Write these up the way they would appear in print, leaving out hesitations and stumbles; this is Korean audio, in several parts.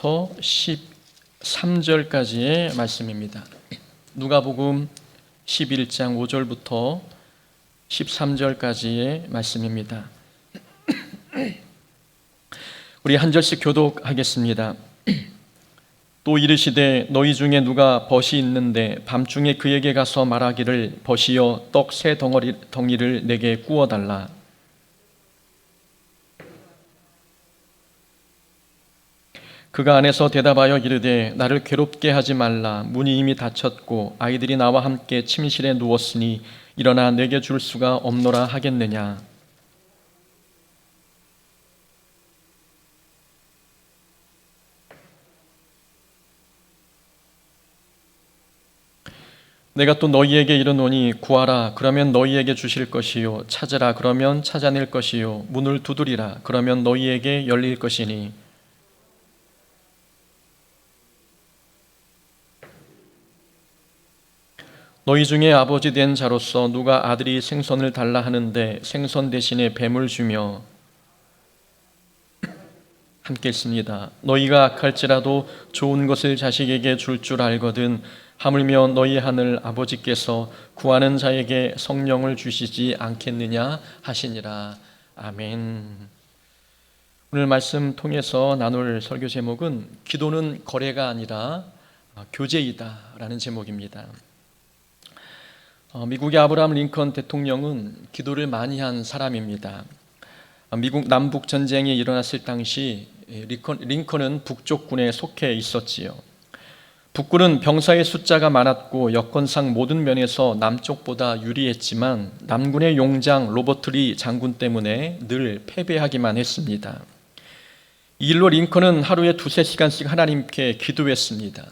5절부터 13절까지의 말씀입니다. 누가복음 11장 5절부터 13절까지의 말씀입니다. 우리 한 절씩 교독하겠습니다. 또 이르시되 너희 중에 누가 벗이 있는데 밤중에 그에게 가서 말하기를 벗이여 떡 세 덩이를 내게 구워달라. 그가 안에서 대답하여 이르되 나를 괴롭게 하지 말라. 문이 이미 닫혔고 아이들이 나와 함께 침실에 누웠으니 일어나 내게 줄 수가 없노라 하겠느냐. 내가 또 너희에게 이르노니 구하라 그러면 너희에게 주실 것이요 찾으라 그러면 찾아낼 것이요 문을 두드리라 그러면 너희에게 열릴 것이니 너희 중에 아버지 된 자로서 누가 아들이 생선을 달라 하는데 생선 대신에 뱀을 주며 함께 있습니다. 너희가 악할지라도 좋은 것을 자식에게 줄 줄 알거든 하물며 너희 하늘 아버지께서 구하는 자에게 성령을 주시지 않겠느냐 하시니라. 아멘. 오늘 말씀 통해서 나눌 설교 제목은 기도는 거래가 아니라 교제이다 라는 제목입니다. 미국의 아브라함 링컨 대통령은 기도를 많이 한 사람입니다. 미국 남북 전쟁이 일어났을 당시 링컨은 북쪽군에 속해 있었지요. 북군은 병사의 숫자가 많았고 여건상 모든 면에서 남쪽보다 유리했지만 남군의 용장 로버트 리 장군 때문에 늘 패배하기만 했습니다. 이 일로 링컨은 하루에 2-3시간씩 하나님께 기도했습니다.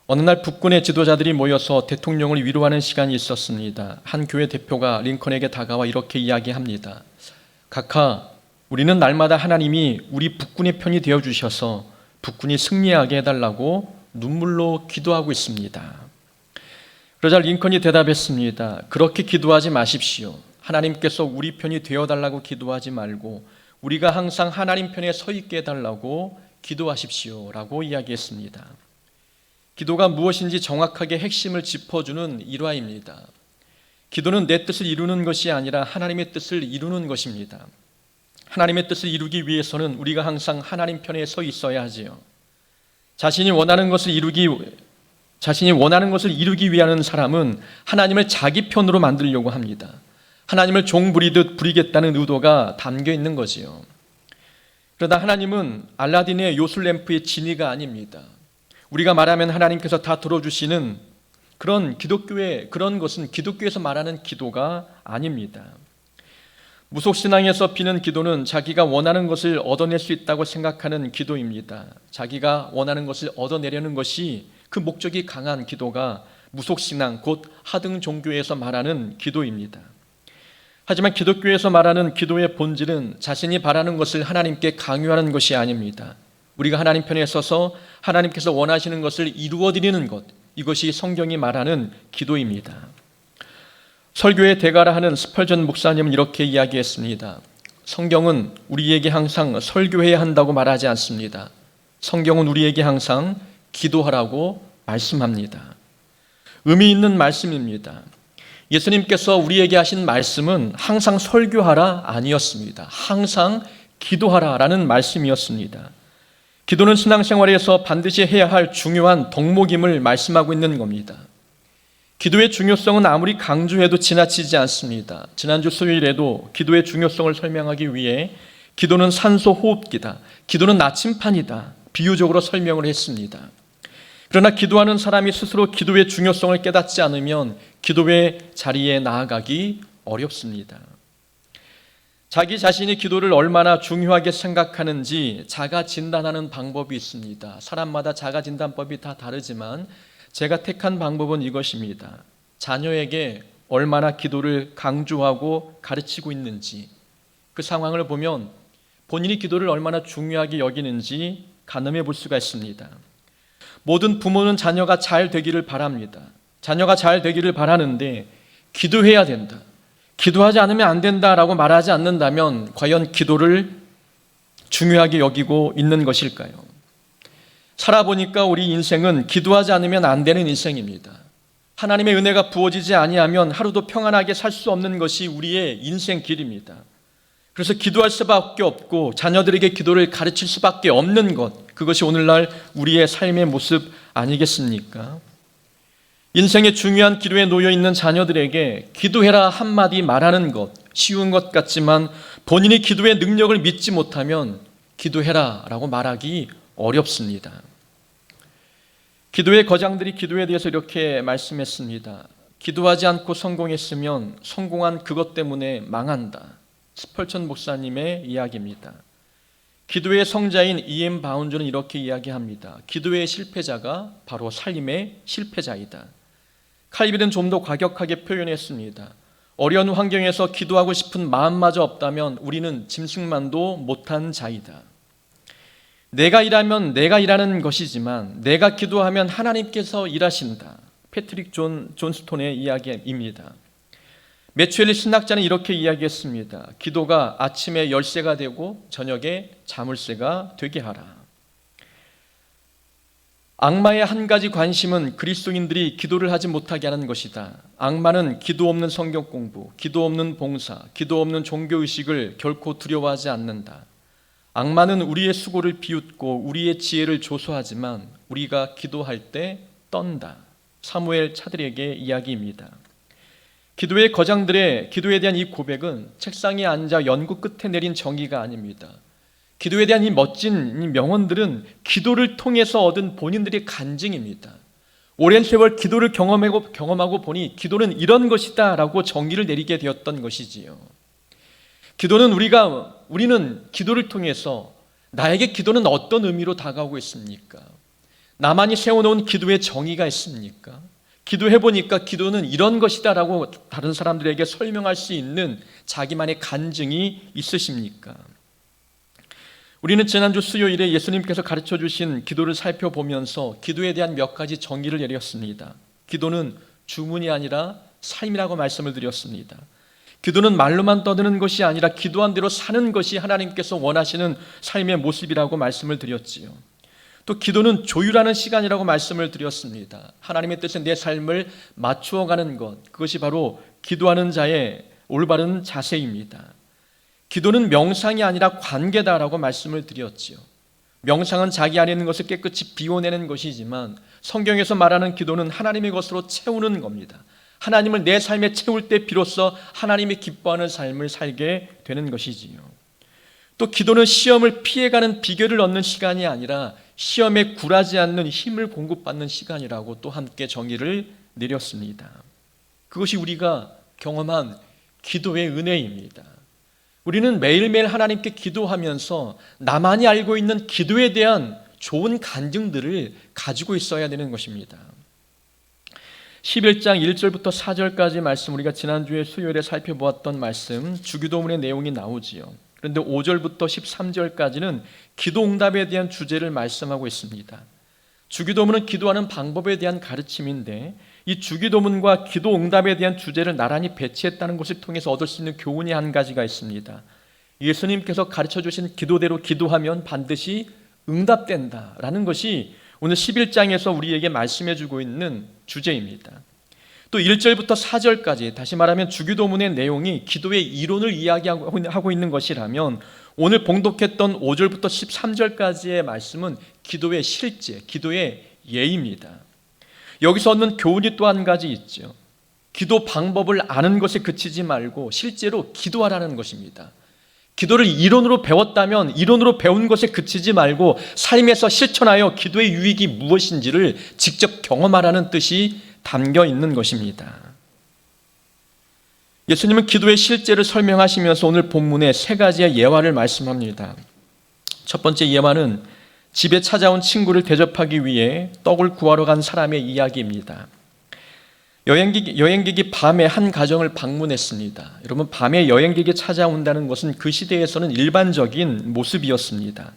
어느 날 북군의 지도자들이 모여서 대통령을 위로하는 시간이 있었습니다. 한 교회 대표가 링컨에게 다가와 이렇게 이야기합니다. 각하, 우리는 날마다 하나님이 우리 북군의 편이 되어주셔서 북군이 승리하게 해달라고 눈물로 기도하고 있습니다. 그러자 링컨이 대답했습니다. 그렇게 기도하지 마십시오. 하나님께서 우리 편이 되어달라고 기도하지 말고 우리가 항상 하나님 편에 서 있게 해달라고 기도하십시오 라고 이야기했습니다. 기도가 무엇인지 정확하게 핵심을 짚어주는 일화입니다. 기도는 내 뜻을 이루는 것이 아니라 하나님의 뜻을 이루는 것입니다. 하나님의 뜻을 이루기 위해서는 우리가 항상 하나님 편에 서 있어야 하지요. 자신이 원하는 것을 이루기 위하는 사람은 하나님을 자기 편으로 만들려고 합니다. 하나님을 종 부리듯 부리겠다는 의도가 담겨 있는 거지요. 그러나 하나님은 알라딘의 요술램프의 지니가 아닙니다. 우리가 말하면 하나님께서 다 들어주시는 그런 것은 기독교에서 말하는 기도가 아닙니다. 무속신앙에서 피는 기도는 자기가 원하는 것을 얻어낼 수 있다고 생각하는 기도입니다. 자기가 원하는 것을 얻어내려는 것이 그 목적이 강한 기도가 무속신앙 곧 하등 종교에서 말하는 기도입니다. 하지만 기독교에서 말하는 기도의 본질은 자신이 바라는 것을 하나님께 강요하는 것이 아닙니다. 우리가 하나님 편에 서서 하나님께서 원하시는 것을 이루어드리는 것, 이것이 성경이 말하는 기도입니다. 설교의 대가라 하는 스펄전 목사님은 이렇게 이야기했습니다. 성경은 우리에게 항상 설교해야 한다고 말하지 않습니다. 성경은 우리에게 항상 기도하라고 말씀합니다. 의미 있는 말씀입니다. 예수님께서 우리에게 하신 말씀은 항상 설교하라 아니었습니다. 항상 기도하라라는 말씀이었습니다. 기도는 신앙생활에서 반드시 해야 할 중요한 덕목임을 말씀하고 있는 겁니다. 기도의 중요성은 아무리 강조해도 지나치지 않습니다. 지난주 수요일에도 기도의 중요성을 설명하기 위해 기도는 산소 호흡기다, 기도는 나침판이다 비유적으로 설명을 했습니다. 그러나 기도하는 사람이 스스로 기도의 중요성을 깨닫지 않으면 기도의 자리에 나아가기 어렵습니다. 자기 자신이 기도를 얼마나 중요하게 생각하는지 자가 진단하는 방법이 있습니다. 사람마다 자가 진단법이 다 다르지만 제가 택한 방법은 이것입니다. 자녀에게 얼마나 기도를 강조하고 가르치고 있는지, 그 상황을 보면 본인이 기도를 얼마나 중요하게 여기는지 가늠해 볼 수가 있습니다. 모든 부모는 자녀가 잘 되기를 바랍니다. 자녀가 잘 되기를 바라는데 기도해야 된다, 기도하지 않으면 안 된다라고 말하지 않는다면 과연 기도를 중요하게 여기고 있는 것일까요? 살아보니까 우리 인생은 기도하지 않으면 안 되는 인생입니다. 하나님의 은혜가 부어지지 아니하면 하루도 평안하게 살 수 없는 것이 우리의 인생 길입니다. 그래서 기도할 수밖에 없고 자녀들에게 기도를 가르칠 수밖에 없는 것, 그것이 오늘날 우리의 삶의 모습 아니겠습니까? 인생의 중요한 기도에 놓여있는 자녀들에게 기도해라 한마디 말하는 것, 쉬운 것 같지만 본인이 기도의 능력을 믿지 못하면 기도해라 라고 말하기 어렵습니다. 기도의 거장들이 기도에 대해서 이렇게 말씀했습니다. 기도하지 않고 성공했으면 성공한 그것 때문에 망한다. 스펄전 목사님의 이야기입니다. 기도의 성자인 E.M. 바운저는 이렇게 이야기합니다. 기도의 실패자가 바로 삶의 실패자이다. 칼빈은 좀 더 과격하게 표현했습니다. 어려운 환경에서 기도하고 싶은 마음마저 없다면 우리는 짐승만도 못한 자이다. 내가 일하면 내가 일하는 것이지만 내가 기도하면 하나님께서 일하신다. 패트릭 존스톤의 이야기입니다. 매추엘리 신학자는 이렇게 이야기했습니다. 기도가 아침에 열쇠가 되고 저녁에 자물쇠가 되게 하라. 악마의 한 가지 관심은 그리스도인들이 기도를 하지 못하게 하는 것이다. 악마는 기도 없는 성경 공부, 기도 없는 봉사, 기도 없는 종교의식을 결코 두려워하지 않는다. 악마는 우리의 수고를 비웃고 우리의 지혜를 조소하지만 우리가 기도할 때 떤다. 사무엘 차들에게 이야기입니다. 기도의 거장들의 기도에 대한 이 고백은 책상에 앉아 연구 끝에 내린 정의가 아닙니다. 기도에 대한 이 멋진 이 명언들은 기도를 통해서 얻은 본인들의 간증입니다. 오랜 세월 기도를 경험하고 보니 기도는 이런 것이다 라고 정의를 내리게 되었던 것이지요. 기도는 우리는 기도를 통해서 나에게 기도는 어떤 의미로 다가오고 있습니까? 나만이 세워놓은 기도의 정의가 있습니까? 기도해보니까 기도는 이런 것이다 라고 다른 사람들에게 설명할 수 있는 자기만의 간증이 있으십니까? 우리는 지난주 수요일에 예수님께서 가르쳐 주신 기도를 살펴보면서 기도에 대한 몇 가지 정의를 내렸습니다. 기도는 주문이 아니라 삶이라고 말씀을 드렸습니다. 기도는 말로만 떠드는 것이 아니라 기도한 대로 사는 것이 하나님께서 원하시는 삶의 모습이라고 말씀을 드렸지요. 또 기도는 조율하는 시간이라고 말씀을 드렸습니다. 하나님의 뜻에 내 삶을 맞추어가는 것, 그것이 바로 기도하는 자의 올바른 자세입니다. 기도는 명상이 아니라 관계다라고 말씀을 드렸지요. 명상은 자기 안에 있는 것을 깨끗이 비워내는 것이지만 성경에서 말하는 기도는 하나님의 것으로 채우는 겁니다. 하나님을 내 삶에 채울 때 비로소 하나님이 기뻐하는 삶을 살게 되는 것이지요. 또 기도는 시험을 피해가는 비결을 얻는 시간이 아니라 시험에 굴하지 않는 힘을 공급받는 시간이라고 또 함께 정의를 내렸습니다. 그것이 우리가 경험한 기도의 은혜입니다. 우리는 매일매일 하나님께 기도하면서 나만이 알고 있는 기도에 대한 좋은 간증들을 가지고 있어야 되는 것입니다. 11장 1절부터 4절까지 말씀, 우리가 지난주에 수요일에 살펴보았던 말씀, 주기도문의 내용이 나오지요. 그런데 5절부터 13절까지는 기도응답에 대한 주제를 말씀하고 있습니다. 주기도문은 기도하는 방법에 대한 가르침인데 이 주기도문과 기도응답에 대한 주제를 나란히 배치했다는 것을 통해서 얻을 수 있는 교훈이 한 가지가 있습니다. 예수님께서 가르쳐주신 기도대로 기도하면 반드시 응답된다라는 것이 오늘 11장에서 우리에게 말씀해주고 있는 주제입니다. 또 1절부터 4절까지, 다시 말하면 주기도문의 내용이 기도의 이론을 이야기하고 있는 것이라면 오늘 봉독했던 5절부터 13절까지의 말씀은 기도의 실제, 기도의 예입니다. 여기서 얻는 교훈이 또 한 가지 있죠. 기도 방법을 아는 것에 그치지 말고 실제로 기도하라는 것입니다. 기도를 이론으로 배웠다면 이론으로 배운 것에 그치지 말고 삶에서 실천하여 기도의 유익이 무엇인지를 직접 경험하라는 뜻이 담겨 있는 것입니다. 예수님은 기도의 실제를 설명하시면서 오늘 본문에 세 가지의 예화를 말씀합니다. 첫 번째 예화는 집에 찾아온 친구를 대접하기 위해 떡을 구하러 간 사람의 이야기입니다. 여행객이 밤에 한 가정을 방문했습니다. 여러분, 밤에 여행객이 찾아온다는 것은 그 시대에서는 일반적인 모습이었습니다.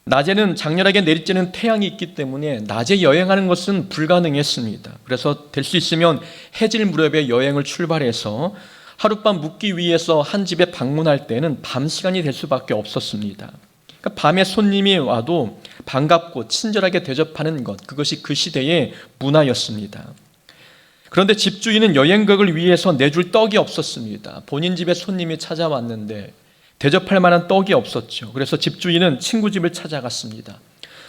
낮에는 장렬하게 내리쬐는 태양이 있기 때문에 낮에 여행하는 것은 불가능했습니다. 그래서 될 수 있으면 해질 무렵에 여행을 출발해서 하룻밤 묵기 위해서 한 집에 방문할 때는 밤 시간이 될 수밖에 없었습니다. 그러니까 밤에 손님이 와도 반갑고 친절하게 대접하는 것, 그것이 그 시대의 문화였습니다. 그런데 집주인은 여행객을 위해서 내줄 떡이 없었습니다. 본인 집에 손님이 찾아왔는데 대접할 만한 떡이 없었죠. 그래서 집주인은 친구 집을 찾아갔습니다.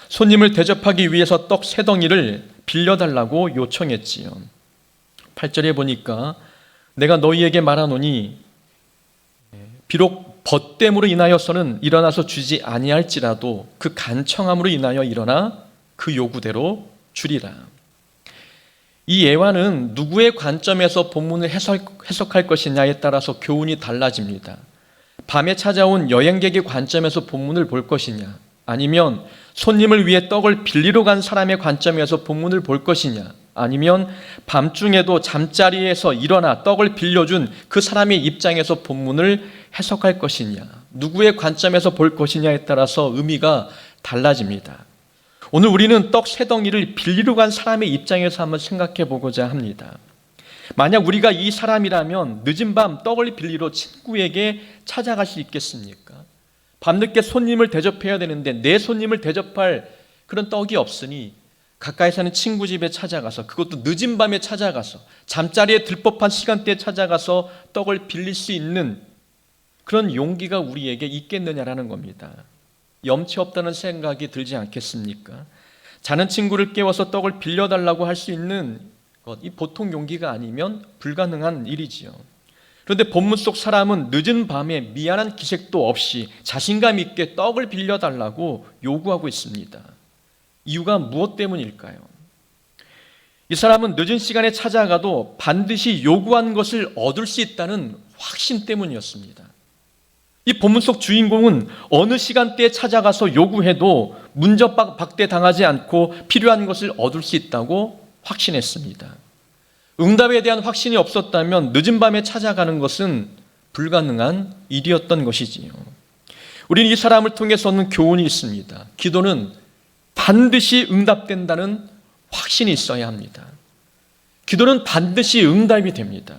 손님을 대접하기 위해서 떡 3덩이를 빌려달라고 요청했지요. 8절에 보니까 내가 너희에게 말하노니 비록 벗됨으로 인하여서는 일어나서 주지 아니할지라도 그 간청함으로 인하여 일어나 그 요구대로 주리라. 이 예화는 누구의 관점에서 본문을 해석할 것이냐에 따라서 교훈이 달라집니다. 밤에 찾아온 여행객의 관점에서 본문을 볼 것이냐, 아니면 손님을 위해 떡을 빌리러 간 사람의 관점에서 본문을 볼 것이냐, 아니면 밤중에도 잠자리에서 일어나 떡을 빌려준 그 사람의 입장에서 본문을 해석할 것이냐, 누구의 관점에서 볼 것이냐에 따라서 의미가 달라집니다. 오늘 우리는 떡 3덩이를 빌리러 간 사람의 입장에서 한번 생각해 보고자 합니다. 만약 우리가 이 사람이라면 늦은 밤 떡을 빌리러 친구에게 찾아갈 수 있겠습니까? 밤늦게 손님을 대접해야 되는데 내 손님을 대접할 그런 떡이 없으니 가까이 사는 친구 집에 찾아가서, 그것도 늦은 밤에 찾아가서 잠자리에 들 법한 시간대에 찾아가서 떡을 빌릴 수 있는 그런 용기가 우리에게 있겠느냐라는 겁니다. 염치 없다는 생각이 들지 않겠습니까? 자는 친구를 깨워서 떡을 빌려달라고 할 수 있는 것, 이 보통 용기가 아니면 불가능한 일이지요. 그런데 본문 속 사람은 늦은 밤에 미안한 기색도 없이 자신감 있게 떡을 빌려달라고 요구하고 있습니다. 이유가 무엇 때문일까요? 이 사람은 늦은 시간에 찾아가도 반드시 요구한 것을 얻을 수 있다는 확신 때문이었습니다. 이 본문 속 주인공은 어느 시간대에 찾아가서 요구해도 문전박대 당하지 않고 필요한 것을 얻을 수 있다고 확신했습니다. 응답에 대한 확신이 없었다면 늦은 밤에 찾아가는 것은 불가능한 일이었던 것이지요. 우리는 이 사람을 통해서 얻는 교훈이 있습니다. 기도는 반드시 응답된다는 확신이 있어야 합니다. 기도는 반드시 응답이 됩니다.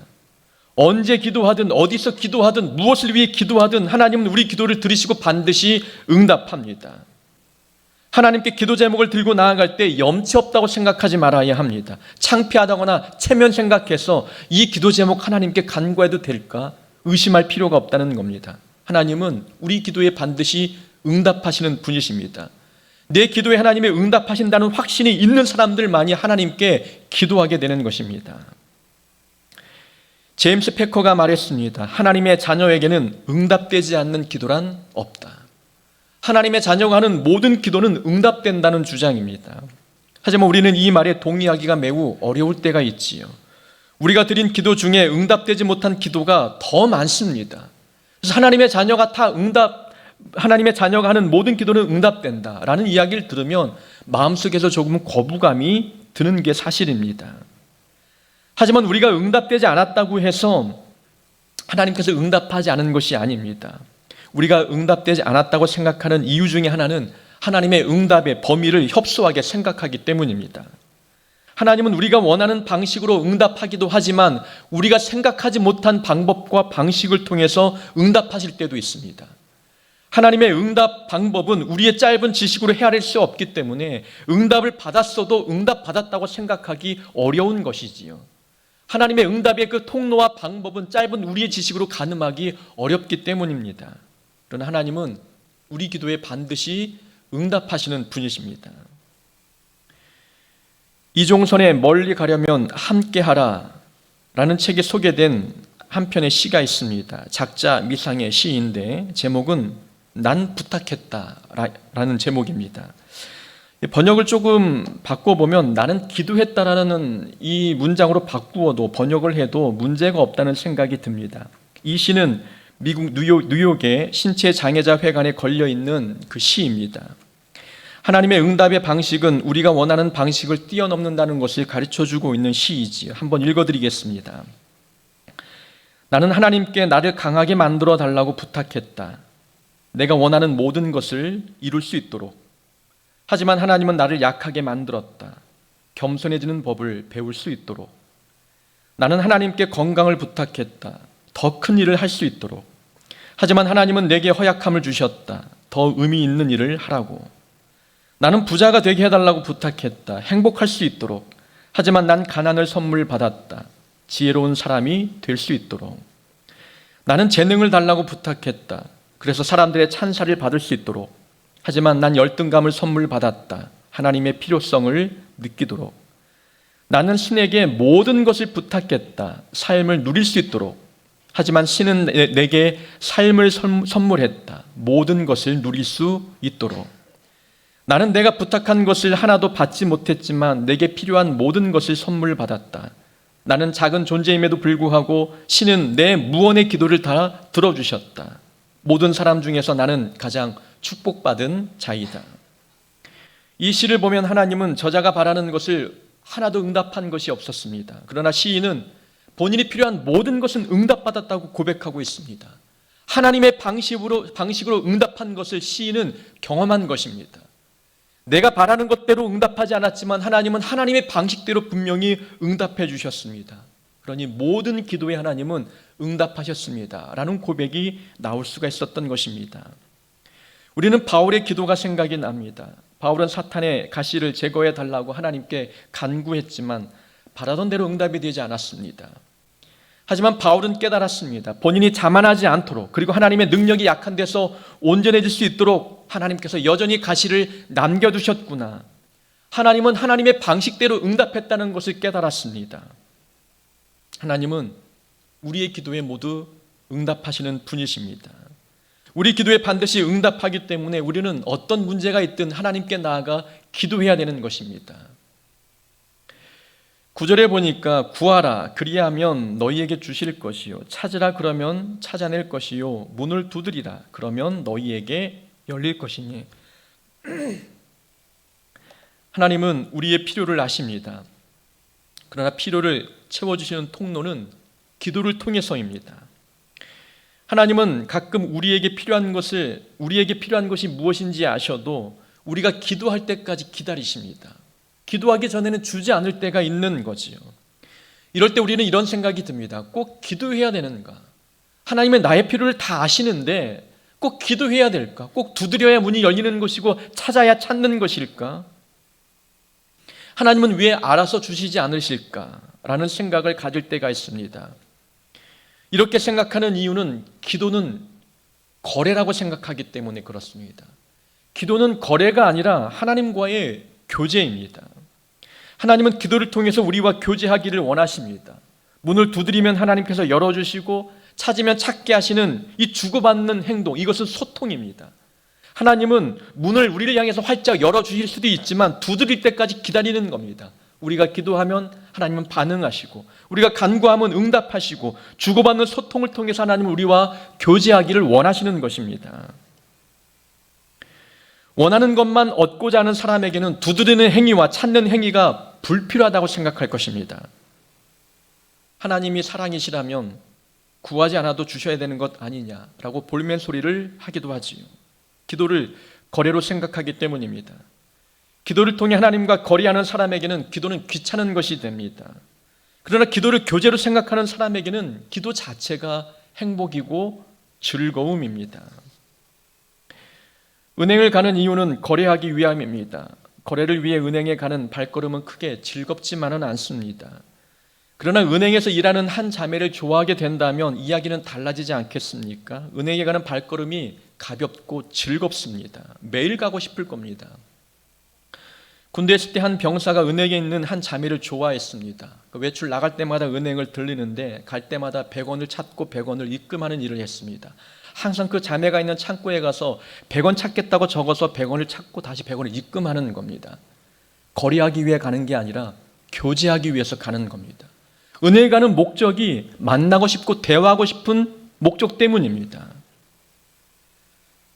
언제 기도하든 어디서 기도하든 무엇을 위해 기도하든 하나님은 우리 기도를 들으시고 반드시 응답합니다. 하나님께 기도 제목을 들고 나아갈 때 염치 없다고 생각하지 말아야 합니다. 창피하다거나 체면 생각해서 이 기도 제목 하나님께 간구해도 될까 의심할 필요가 없다는 겁니다. 하나님은 우리 기도에 반드시 응답하시는 분이십니다. 내 기도에 하나님의 응답하신다는 확신이 있는 사람들만이 하나님께 기도하게 되는 것입니다. 제임스 패커가 말했습니다. 하나님의 자녀에게는 응답되지 않는 기도란 없다. 하나님의 자녀가 하는 모든 기도는 응답된다는 주장입니다. 하지만 우리는 이 말에 동의하기가 매우 어려울 때가 있지요. 우리가 드린 기도 중에 응답되지 못한 기도가 더 많습니다. 그래서 하나님의 자녀가 하는 모든 기도는 응답된다라는 이야기를 들으면 마음속에서 조금 거부감이 드는 게 사실입니다. 하지만 우리가 응답되지 않았다고 해서 하나님께서 응답하지 않은 것이 아닙니다. 우리가 응답되지 않았다고 생각하는 이유 중에 하나는 하나님의 응답의 범위를 협소하게 생각하기 때문입니다. 하나님은 우리가 원하는 방식으로 응답하기도 하지만 우리가 생각하지 못한 방법과 방식을 통해서 응답하실 때도 있습니다. 하나님의 응답 방법은 우리의 짧은 지식으로 헤아릴 수 없기 때문에 응답을 받았어도 응답받았다고 생각하기 어려운 것이지요. 하나님의 응답의 그 통로와 방법은 짧은 우리의 지식으로 가늠하기 어렵기 때문입니다. 그러나 하나님은 우리 기도에 반드시 응답하시는 분이십니다. 이종선의 멀리 가려면 함께하라 라는 책에 소개된 한 편의 시가 있습니다. 작자 미상의 시인데 제목은 난 부탁했다 라는 제목입니다. 번역을 조금 바꿔보면 나는 기도했다라는 이 문장으로 바꾸어도 번역을 해도 문제가 없다는 생각이 듭니다. 이 시는 미국 뉴욕의 신체 장애자 회관에 걸려있는 그 시입니다. 하나님의 응답의 방식은 우리가 원하는 방식을 뛰어넘는다는 것을 가르쳐주고 있는 시이지요. 한번 읽어드리겠습니다. 나는 하나님께 나를 강하게 만들어 달라고 부탁했다. 내가 원하는 모든 것을 이룰 수 있도록. 하지만 하나님은 나를 약하게 만들었다. 겸손해지는 법을 배울 수 있도록. 나는 하나님께 건강을 부탁했다. 더 큰 일을 할 수 있도록. 하지만 하나님은 내게 허약함을 주셨다. 더 의미 있는 일을 하라고. 나는 부자가 되게 해달라고 부탁했다. 행복할 수 있도록. 하지만 난 가난을 선물 받았다. 지혜로운 사람이 될 수 있도록. 나는 재능을 달라고 부탁했다. 그래서 사람들의 찬사를 받을 수 있도록. 하지만 난 열등감을 선물 받았다. 하나님의 필요성을 느끼도록. 나는 신에게 모든 것을 부탁했다. 삶을 누릴 수 있도록. 하지만 신은 내게 삶을 선물했다. 모든 것을 누릴 수 있도록. 나는 내가 부탁한 것을 하나도 받지 못했지만 내게 필요한 모든 것을 선물 받았다. 나는 작은 존재임에도 불구하고 신은 내 무언의 기도를 다 들어주셨다. 모든 사람 중에서 나는 가장 축복받은 자이다. 이 시를 보면 하나님은 저자가 바라는 것을 하나도 응답한 것이 없었습니다. 그러나 시인은 본인이 필요한 모든 것은 응답받았다고 고백하고 있습니다. 하나님의 방식으로 응답한 것을 시인은 경험한 것입니다. 내가 바라는 것대로 응답하지 않았지만 하나님은 하나님의 방식대로 분명히 응답해 주셨습니다. 그러니 모든 기도에 하나님은 응답하셨습니다. 라는 고백이 나올 수가 있었던 것입니다. 우리는 바울의 기도가 생각이 납니다. 바울은 사탄의 가시를 제거해 달라고 하나님께 간구했지만 바라던 대로 응답이 되지 않았습니다. 하지만 바울은 깨달았습니다. 본인이 자만하지 않도록, 그리고 하나님의 능력이 약한 데서 온전해질 수 있도록 하나님께서 여전히 가시를 남겨두셨구나. 하나님은 하나님의 방식대로 응답했다는 것을 깨달았습니다. 하나님은 우리의 기도에 모두 응답하시는 분이십니다. 우리 기도에 반드시 응답하기 때문에 우리는 어떤 문제가 있든 하나님께 나아가 기도해야 되는 것입니다. 9절에 보니까 구하라 그리하면 너희에게 주실 것이요 찾으라 그러면 찾아낼 것이요 문을 두드리라 그러면 너희에게 열릴 것이니. 하나님은 우리의 필요를 아십니다. 그러나 필요를 채워주시는 통로는 기도를 통해서입니다. 하나님은 가끔 우리에게 필요한 것이 무엇인지 아셔도 우리가 기도할 때까지 기다리십니다. 기도하기 전에는 주지 않을 때가 있는 거지요. 이럴 때 우리는 이런 생각이 듭니다. 꼭 기도해야 되는가? 하나님은 나의 필요를 다 아시는데 꼭 기도해야 될까? 꼭 두드려야 문이 열리는 것이고 찾아야 찾는 것일까? 하나님은 왜 알아서 주시지 않으실까? 라는 생각을 가질 때가 있습니다. 이렇게 생각하는 이유는 기도는 거래라고 생각하기 때문에 그렇습니다. 기도는 거래가 아니라 하나님과의 교제입니다. 하나님은 기도를 통해서 우리와 교제하기를 원하십니다. 문을 두드리면 하나님께서 열어주시고 찾으면 찾게 하시는 이 주고받는 행동, 이것은 소통입니다. 하나님은 문을 우리를 향해서 활짝 열어주실 수도 있지만 두드릴 때까지 기다리는 겁니다. 우리가 기도하면 하나님은 반응하시고 우리가 간구하면 응답하시고 주고받는 소통을 통해서 하나님은 우리와 교제하기를 원하시는 것입니다. 원하는 것만 얻고자 하는 사람에게는 두드리는 행위와 찾는 행위가 불필요하다고 생각할 것입니다. 하나님이 사랑이시라면 구하지 않아도 주셔야 되는 것 아니냐라고 볼멘 소리를 하기도 하지요. 기도를 거래로 생각하기 때문입니다. 기도를 통해 하나님과 거래하는 사람에게는 기도는 귀찮은 것이 됩니다. 그러나 기도를 교제로 생각하는 사람에게는 기도 자체가 행복이고 즐거움입니다. 은행을 가는 이유는 거래하기 위함입니다. 거래를 위해 은행에 가는 발걸음은 크게 즐겁지만은 않습니다. 그러나 은행에서 일하는 한 자매를 좋아하게 된다면 이야기는 달라지지 않겠습니까? 은행에 가는 발걸음이 가볍고 즐겁습니다. 매일 가고 싶을 겁니다. 군대에 있을 때 한 병사가 은행에 있는 한 자매를 좋아했습니다. 외출 나갈 때마다 은행을 들리는데 갈 때마다 100원을 찾고 100원을 입금하는 일을 했습니다. 항상 그 자매가 있는 창고에 가서 100원 찾겠다고 적어서 100원을 찾고 다시 100원을 입금하는 겁니다. 거래하기 위해 가는 게 아니라 교제하기 위해서 가는 겁니다. 은혜에 가는 목적이 만나고 싶고 대화하고 싶은 목적 때문입니다.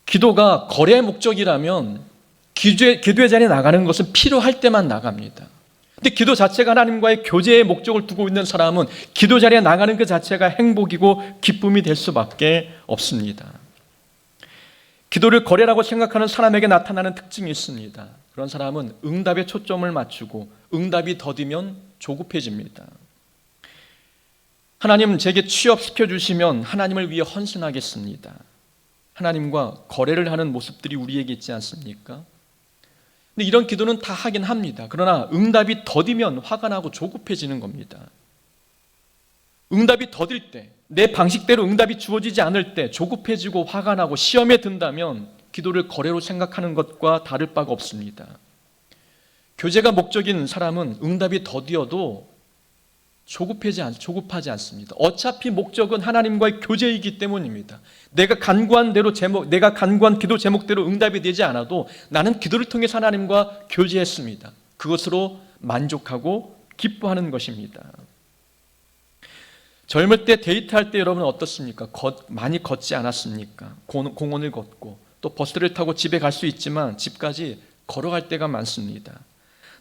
기도가 거래의 목적이라면 기도의 자리에 나가는 것은 필요할 때만 나갑니다. 근데 기도 자체가 하나님과의 교제의 목적을 두고 있는 사람은 기도 자리에 나가는 그 자체가 행복이고 기쁨이 될 수밖에 없습니다. 기도를 거래라고 생각하는 사람에게 나타나는 특징이 있습니다. 그런 사람은 응답에 초점을 맞추고 응답이 더디면 조급해집니다. 하나님 제게 취업시켜 주시면 하나님을 위해 헌신하겠습니다. 하나님과 거래를 하는 모습들이 우리에게 있지 않습니까? 근데 이런 기도는 다 하긴 합니다. 그러나 응답이 더디면 화가 나고 조급해지는 겁니다. 응답이 더딜 때, 내 방식대로 응답이 주어지지 않을 때 조급해지고 화가 나고 시험에 든다면 기도를 거래로 생각하는 것과 다를 바가 없습니다. 교제가 목적인 사람은 응답이 더디어도 조급하지 않습니다. 어차피 목적은 하나님과의 교제이기 때문입니다. 내가 간구한 기도 제목대로 응답이 되지 않아도 나는 기도를 통해서 하나님과 교제했습니다. 그것으로 만족하고 기뻐하는 것입니다. 젊을 때 데이트할 때 여러분 어떻습니까? 많이 걷지 않았습니까? 공원을 걷고 또 버스를 타고 집에 갈 수 있지만 집까지 걸어갈 때가 많습니다.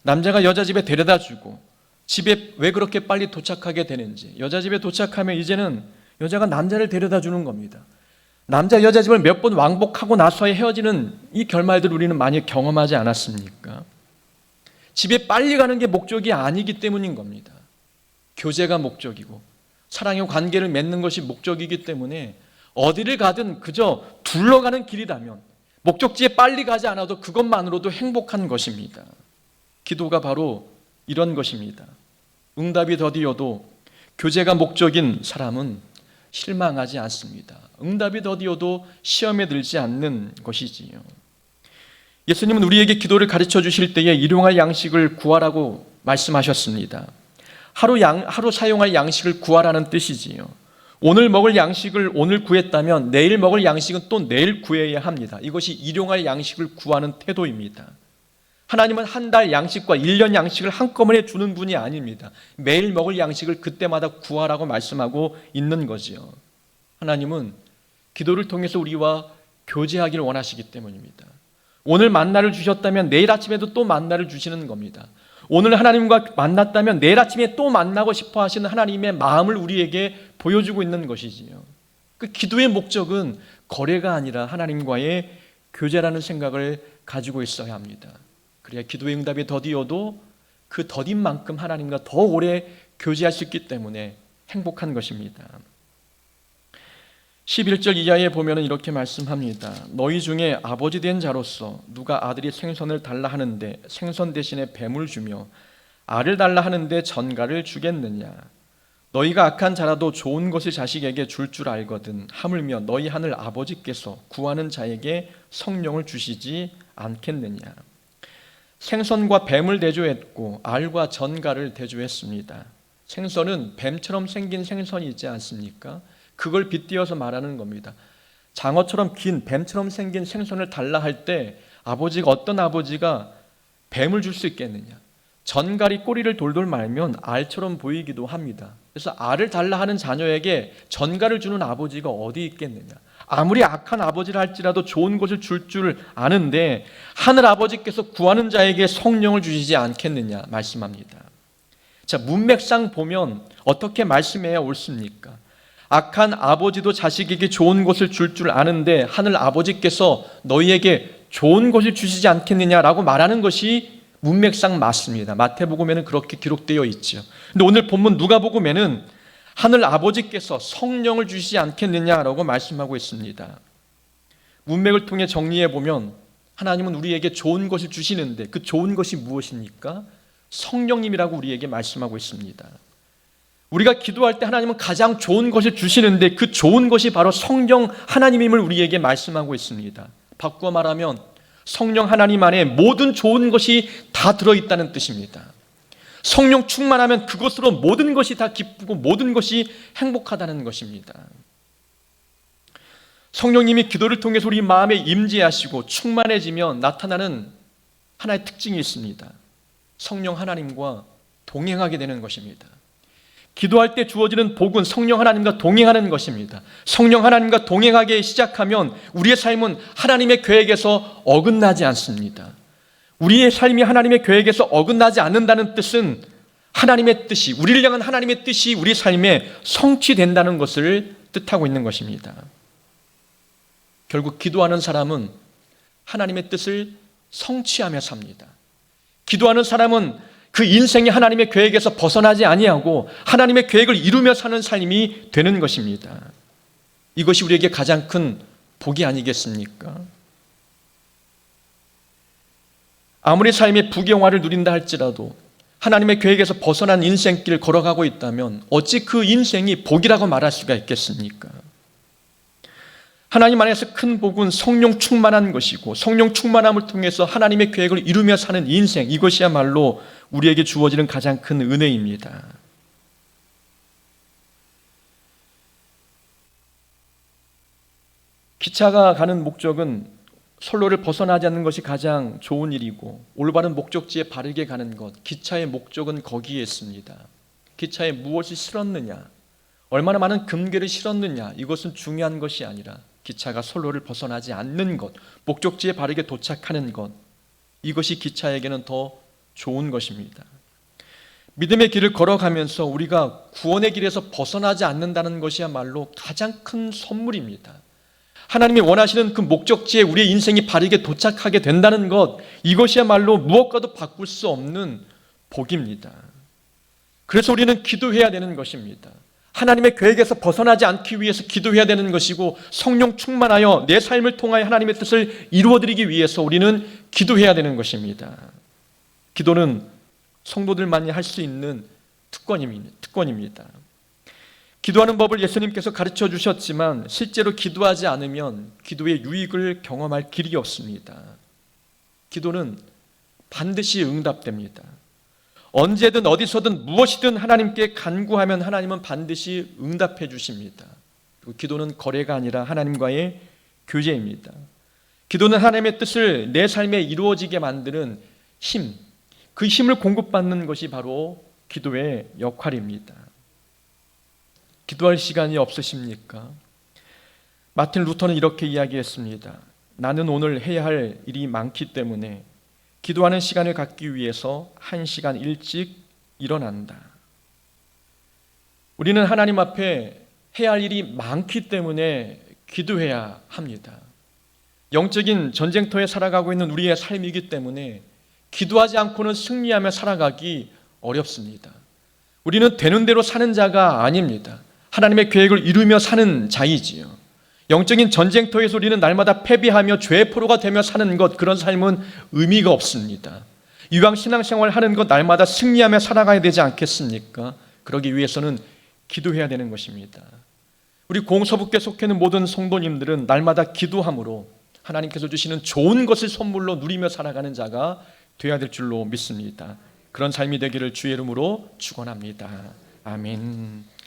남자가 여자 집에 데려다 주고 집에 왜 그렇게 빨리 도착하게 되는지, 여자 집에 도착하면 이제는 여자가 남자를 데려다 주는 겁니다. 남자 여자 집을 몇 번 왕복하고 나서야 헤어지는 이 결말들 우리는 많이 경험하지 않았습니까? 집에 빨리 가는 게 목적이 아니기 때문인 겁니다. 교제가 목적이고 사랑의 관계를 맺는 것이 목적이기 때문에 어디를 가든 그저 둘러가는 길이라면 목적지에 빨리 가지 않아도 그것만으로도 행복한 것입니다. 기도가 바로 이런 것입니다. 응답이 더디어도 교제가 목적인 사람은 실망하지 않습니다. 응답이 더디어도 시험에 들지 않는 것이지요. 예수님은 우리에게 기도를 가르쳐 주실 때에 일용할 양식을 구하라고 말씀하셨습니다. 하루 사용할 양식을 구하라는 뜻이지요. 오늘 먹을 양식을 오늘 구했다면 내일 먹을 양식은 또 내일 구해야 합니다. 이것이 일용할 양식을 구하는 태도입니다. 하나님은 한 달 양식과 1년 양식을 한꺼번에 주는 분이 아닙니다. 매일 먹을 양식을 그때마다 구하라고 말씀하고 있는 거지요. 하나님은 기도를 통해서 우리와 교제하기를 원하시기 때문입니다. 오늘 만나를 주셨다면 내일 아침에도 또 만나를 주시는 겁니다. 오늘 하나님과 만났다면 내일 아침에 또 만나고 싶어 하시는 하나님의 마음을 우리에게 보여주고 있는 것이지요. 그 기도의 목적은 거래가 아니라 하나님과의 교제라는 생각을 가지고 있어야 합니다. 그래야 기도의 응답이 더디어도 그 더딘 만큼 하나님과 더 오래 교제할 수 있기 때문에 행복한 것입니다. 11절 이하에 보면 이렇게 말씀합니다. 너희 중에 아버지 된 자로서 누가 아들이 생선을 달라 하는데 생선 대신에 뱀을 주며 알을 달라 하는데 전갈을 주겠느냐. 너희가 악한 자라도 좋은 것을 자식에게 줄 줄 알거든 하물며 너희 하늘 아버지께서 구하는 자에게 성령을 주시지 않겠느냐. 생선과 뱀을 대조했고 알과 전갈을 대조했습니다. 생선은 뱀처럼 생긴 생선이 있지 않습니까? 그걸 빗대어서 말하는 겁니다. 장어처럼 긴 뱀처럼 생긴 생선을 달라 할 때 어떤 아버지가 뱀을 줄 수 있겠느냐. 전갈이 꼬리를 돌돌 말면 알처럼 보이기도 합니다. 그래서 알을 달라 하는 자녀에게 전갈을 주는 아버지가 어디 있겠느냐. 아무리 악한 아버지라 할지라도 좋은 것을 줄 아는데 하늘 아버지께서 구하는 자에게 성령을 주시지 않겠느냐 말씀합니다. 자, 문맥상 보면 어떻게 말씀해야 옳습니까? 악한 아버지도 자식에게 좋은 것을 줄 아는데 하늘 아버지께서 너희에게 좋은 것을 주시지 않겠느냐라고 말하는 것이 문맥상 맞습니다. 마태복음에는 그렇게 기록되어 있죠. 근데 오늘 본문 누가복음에는 하늘 아버지께서 성령을 주시지 않겠느냐라고 말씀하고 있습니다. 문맥을 통해 정리해 보면 하나님은 우리에게 좋은 것을 주시는데 그 좋은 것이 무엇입니까? 성령님이라고 우리에게 말씀하고 있습니다. 우리가 기도할 때 하나님은 가장 좋은 것을 주시는데 그 좋은 것이 바로 성령 하나님임을 우리에게 말씀하고 있습니다. 바꾸어 말하면 성령 하나님 안에 모든 좋은 것이 다 들어있다는 뜻입니다. 성령 충만하면 그것으로 모든 것이 다 기쁘고 모든 것이 행복하다는 것입니다. 성령님이 기도를 통해서 우리 마음에 임재하시고 충만해지면 나타나는 하나의 특징이 있습니다. 성령 하나님과 동행하게 되는 것입니다. 기도할 때 주어지는 복은 성령 하나님과 동행하는 것입니다. 성령 하나님과 동행하기 시작하면 우리의 삶은 하나님의 계획에서 어긋나지 않습니다. 우리의 삶이 하나님의 계획에서 어긋나지 않는다는 뜻은 하나님의 뜻이, 우리를 향한 하나님의 뜻이 우리 삶에 성취된다는 것을 뜻하고 있는 것입니다. 결국 기도하는 사람은 하나님의 뜻을 성취하며 삽니다. 기도하는 사람은 그 인생이 하나님의 계획에서 벗어나지 아니하고 하나님의 계획을 이루며 사는 삶이 되는 것입니다. 이것이 우리에게 가장 큰 복이 아니겠습니까? 아무리 삶의 부경화를 누린다 할지라도 하나님의 계획에서 벗어난 인생길을 걸어가고 있다면 어찌 그 인생이 복이라고 말할 수가 있겠습니까? 하나님 안에서 큰 복은 성령 충만한 것이고, 성령 충만함을 통해서 하나님의 계획을 이루며 사는 인생, 이것이야말로 우리에게 주어지는 가장 큰 은혜입니다. 기차가 가는 목적은 선로를 벗어나지 않는 것이 가장 좋은 일이고, 올바른 목적지에 바르게 가는 것, 기차의 목적은 거기에 있습니다. 기차에 무엇이 실었느냐, 얼마나 많은 금괴를 실었느냐, 이것은 중요한 것이 아니라 기차가 선로를 벗어나지 않는 것, 목적지에 바르게 도착하는 것, 이것이 기차에게는 더 좋은 것입니다. 믿음의 길을 걸어가면서 우리가 구원의 길에서 벗어나지 않는다는 것이야말로 가장 큰 선물입니다. 하나님이 원하시는 그 목적지에 우리의 인생이 바르게 도착하게 된다는 것, 이것이야말로 무엇과도 바꿀 수 없는 복입니다. 그래서 우리는 기도해야 되는 것입니다. 하나님의 계획에서 벗어나지 않기 위해서 기도해야 되는 것이고, 성령 충만하여 내 삶을 통하여 하나님의 뜻을 이루어드리기 위해서 우리는 기도해야 되는 것입니다. 기도는 성도들만이 할 수 있는 특권입니다. 기도하는 법을 예수님께서 가르쳐 주셨지만 실제로 기도하지 않으면 기도의 유익을 경험할 길이 없습니다. 기도는 반드시 응답됩니다. 언제든 어디서든 무엇이든 하나님께 간구하면 하나님은 반드시 응답해 주십니다. 그리고 기도는 거래가 아니라 하나님과의 교제입니다. 기도는 하나님의 뜻을 내 삶에 이루어지게 만드는 힘, 그 힘을 공급받는 것이 바로 기도의 역할입니다. 기도할 시간이 없으십니까? 마틴 루터는 이렇게 이야기했습니다. 나는 오늘 해야 할 일이 많기 때문에 기도하는 시간을 갖기 위해서 1시간 일찍 일어난다. 우리는 하나님 앞에 해야 할 일이 많기 때문에 기도해야 합니다. 영적인 전쟁터에 살아가고 있는 우리의 삶이기 때문에 기도하지 않고는 승리하며 살아가기 어렵습니다. 우리는 되는 대로 사는 자가 아닙니다. 하나님의 계획을 이루며 사는 자이지요. 영적인 전쟁터에서 우리는 날마다 패배하며 죄의 포로가 되며 사는 것, 그런 삶은 의미가 없습니다. 이왕 신앙생활 하는 것 날마다 승리하며 살아가야 되지 않겠습니까? 그러기 위해서는 기도해야 되는 것입니다. 우리 공서북교에 속해 있는 모든 성도님들은 날마다 기도함으로 하나님께서 주시는 좋은 것을 선물로 누리며 살아가는 자가 되어야 될 줄로 믿습니다. 그런 삶이 되기를 주의 이름으로 축원합니다. 아멘.